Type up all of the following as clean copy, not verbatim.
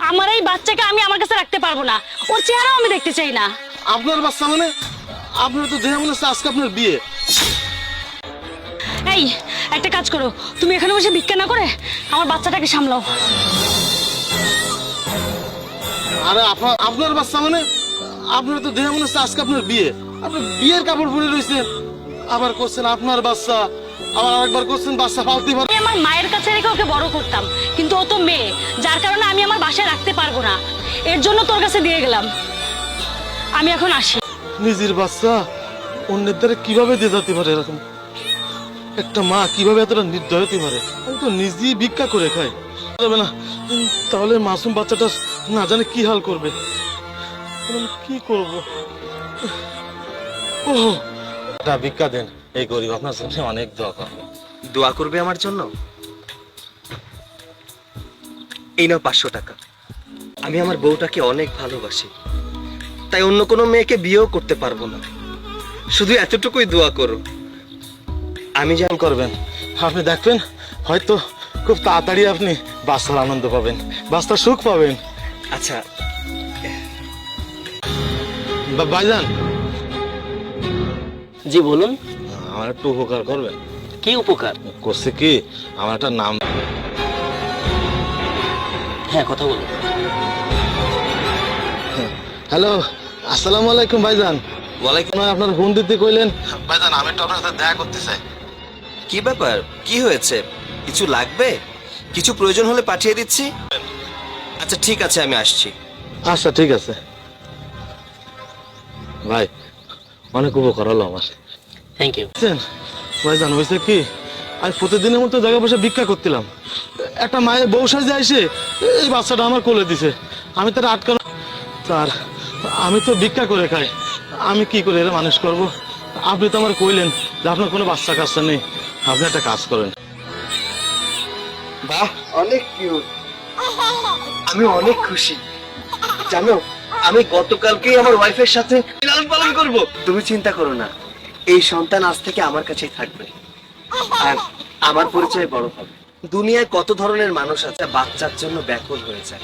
আমার এই বাচ্চাকে আমি আমার কাছে রাখতে পারবো না, ওর চেহারাও আমি দেখতে চাই না। আপনার বাচ্চা মানে? আপনার তো দেখে মনে হচ্ছে আজকে আপনার বিয়ে। এই একটা কাজ করো, তুমি এখানে বসে ভিক্ষা না করে আমার বাচ্চাটাকে সামলাও। আরে আপনার বাচ্চা মানে? আপনার তো দেখে মনে হচ্ছে আজকে আপনার বিয়ে। আপনি বিয়ের কাপড় পরে রয়েছেন, আবার করছেন আপনার বাচ্চা, আবার আরেকবার করছেন বাচ্চা ফালতি ভরে। আমি আমার মায়ের কাছে রেখে ওকে বড় করতাম, কিন্তু ও তো মেয়ে, যার কারণে আমি আমার বাসায় রাখতে পারবো না, এর জন্য তোর কাছে দিয়ে গেলাম। আমি এখন আসি। নিজের বাচ্চা অন্যের দ্বারা কিভাবে দিয়ে যেতে পারে? এরকম একটা মা কিভাবে এতটা নির্দয় হতে পারে? আমি তো নিজেই ভিক্ষা করে খাই, যাবে না? তাহলে মাসুম বাচ্চাটা না জানে কি হাল করবে। আমি কি করব? ও ভিক্ষা দেন, এই গরিব আপনার জন্য অনেক দোয়া করবে। দোয়া করবে আমার জন্য? এই নাও 500 টাকা। আমি আমার বউটাকে অনেক ভালোবাসি, তাই অন্য কোনো মেয়েকে বিয়েও করতে পারবো না। শুধু এতটুকুই দোয়া করো। আমি কি করবেন আপনি দেখবেন, হয়তো খুব তাড়াতাড়ি আপনি বাচ্চার আনন্দ পাবেন, বাচ্চার সুখ পাবেন। আচ্ছা ভাইজান, জি বলুন। আমার একটু উপকার করবেন? কি উপকার? করছে কি, আমার একটা নাম। হ্যাঁ, কথা বলুন। হ্যালো, আসসালামু আলাইকুম ভাইজান। ওয়ালাইকুম। আপনার ফোন দিতে কইলেন ভাইজান, আমি একটু আপনার সাথে দেখা করতে চাই। কি ব্যাপার? কি হয়েছে? কিছু লাগবে? কিছু প্রয়োজন হলে পাঠিয়ে দিচ্ছি। আচ্ছা ঠিক আছে, আমি আসছি। আচ্ছা ঠিক আছে ভাই, অনেক উপকার হলো আমার। Thank you. ভাইজান হয়েছে কি, আমি প্রতিদিনের মতো জায়গা বসে ভিক্ষা করছিলাম, একটা মায়ের বউ সাজে এসে এই বাচ্চাটা আমার কোলে দিছে। আমি তার আটকানো, তার আমি তো ভিক্ষা করে খাই, আমি কি করে এরা মানুষ করব? আপনি তো আমার কইলেন যে আপনার কোনো বাচ্চা কাচ্চা নেই, আপনি একটা কাজ করেন। বাহ, অনেক কিউট। আমি অনেক খুশি। জানো, আমি গতকালকেই আমার ওয়াইফের সাথে লালন পালন করব। তুমি চিন্তা করো না, এই সন্তান আজ থেকে আমার কাছেই থাকবে আর আমার পরিচয় বড় হবে। দুনিয়ায় কত ধরনের মানুষ আছে বাচ্চার জন্য ব্যাকুল হয়ে যায়।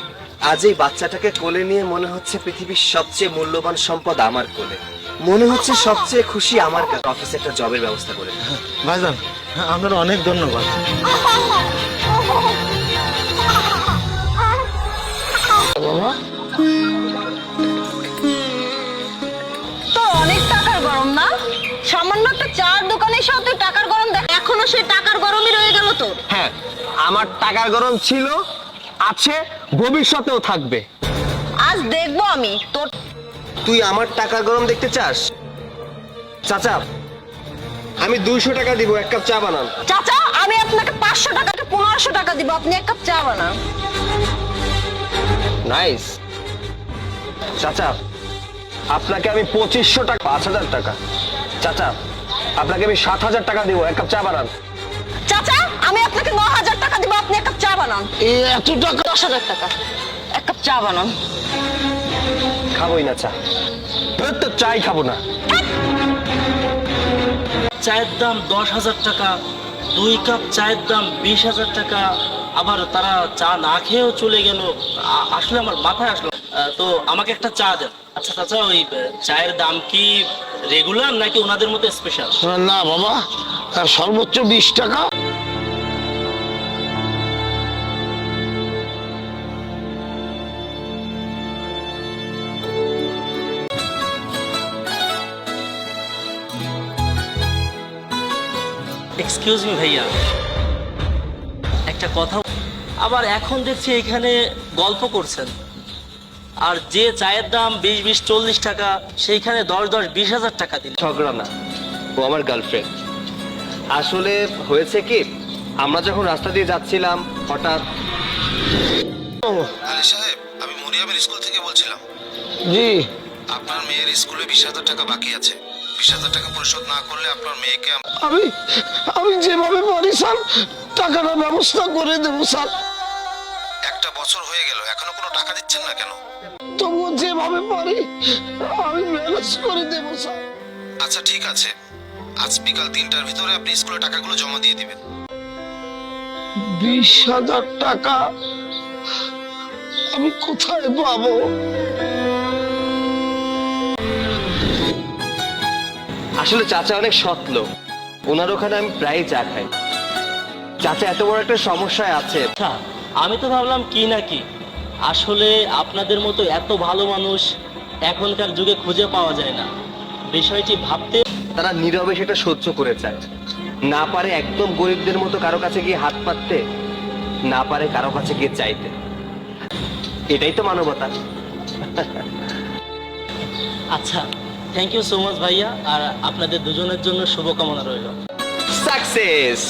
আজ এই বাচ্চাটাকে কোলে নিয়ে মনে হচ্ছে পৃথিবীর সবচেয়ে মূল্যবান সম্পদ আমার কোলে। মনে হচ্ছে সবচেয়ে খুশি আমার কাছে। অফিসে একটা জবের ব্যবস্থা করে দাও। ভাইজান আপনার অনেক ধন্যবাদ। তো অনেক টাকার গরম না? সামান্য একটা চার দোকানের সাথে টাকার গরম দেখ, এখনো সেই টাকার গরমই রয়ে গেল তো। হ্যাঁ, আমার টাকার গরম ছিল, আছে, ভবিষ্যতেও থাকবে। আজ দেখবো আমি তোর। তুই আমার টাকার গরম দেখতে চাস? চাচা, আমি 200 টাকা দিব, 1 কাপ চা বানান। চাচা, আমি আপনাকে 500 টাকা 1500 টাকা দিব, আপনি 1 কাপ চা বানান। নাইস। চাচা, আপনাকে আমি 2500 টাকা, 5000 টাকা। চাচা, আপনাকে আমি 7000 টাকা দিব, 1 কাপ চা বানান। চাচা, আমি আপনাকে 9000 টাকা দিব, আপনি 1 কাপ চা বানান। এত টাকা? 10000 টাকা, 1 কাপ চা বানান। খাবোই না চা, তো চাই খাবো না। চায়ের দাম 10,000 টাকা, 2 কাপ চায়ের দাম 20,000 টাকা, আবার তারা চা না খেয়েও চলে গেল। আসলে আমার মাথায় আসলো। তো আমাকে একটা চা দেন। আচ্ছা চাচা, ওই চায়ের দাম কি রেগুলার নাকি ওনাদের মতো স্পেশাল? না বাবা, সর্বোচ্চ 20 টাকা। এক্সকিউজ মি ভাইয়া, একটা কথা। আবার এখন দেখছি এখানে গল্প করছেন, আর যে চায়ের দাম 20-20-40 টাকা সেইখানে 10-10-20,000 টাকা দিন। ঝগড়া না, ও আমার গার্লফ্রেন্ড। আসলে হয়েছে কি, আমরা যখন রাস্তা দিয়ে যাচ্ছিলাম হঠাৎ। আলী সাহেব, আমি মরিয়মের স্কুল থেকে বলছিলাম। জি। আপনার মেয়ের স্কুলে 20,000 টাকা বাকি আছে। 20,000 টাকা পরিশোধ না করলে আপনার মেয়েকে আমি আমি যেভাবে পারি স্যার টাকাটা ব্যবস্থা করে দেবো স্যার। 1 বছর হয়ে গেল, এখনো কোনো টাকা দিচ্ছেন না কেন? তবুও যেভাবে পারি আমি ম্যানেজ করে দেবো স্যার। আচ্ছা ঠিক আছে, আজ বিকাল 3টার ভিতরে আপনি স্কুলে টাকাগুলো জমা দিয়ে দিবেন। 20,000 টাকা আমি কোথায় পাবো? আসলে চাচা অনেক সৎ লোক, ওনার ওখানে আমি প্রায় চা খাই। চাচা এত বড় একটা সমস্যায় আছে। আচ্ছা, আমি তো ভাবলাম কি না কি, আসলে আপনাদের মতো এত ভালো মানুষ এখনকার যুগে খুঁজে পাওয়া যায় না। বিষয়টি ভাবতে তারা নীরবে সেটা সহ্য করে যায়, না পারে একদম গরিবদের মতো কারো কাছে গিয়ে হাত পাততে, না পারে কারো কাছে গিয়ে চাইতে। এটাই তো মানবতা। আচ্ছা, থ্যাংক ইউ সো মাচ ভাইয়া, আর আপনাদের দুজনের জন্য শুভকামনা রইল। সাকসেস।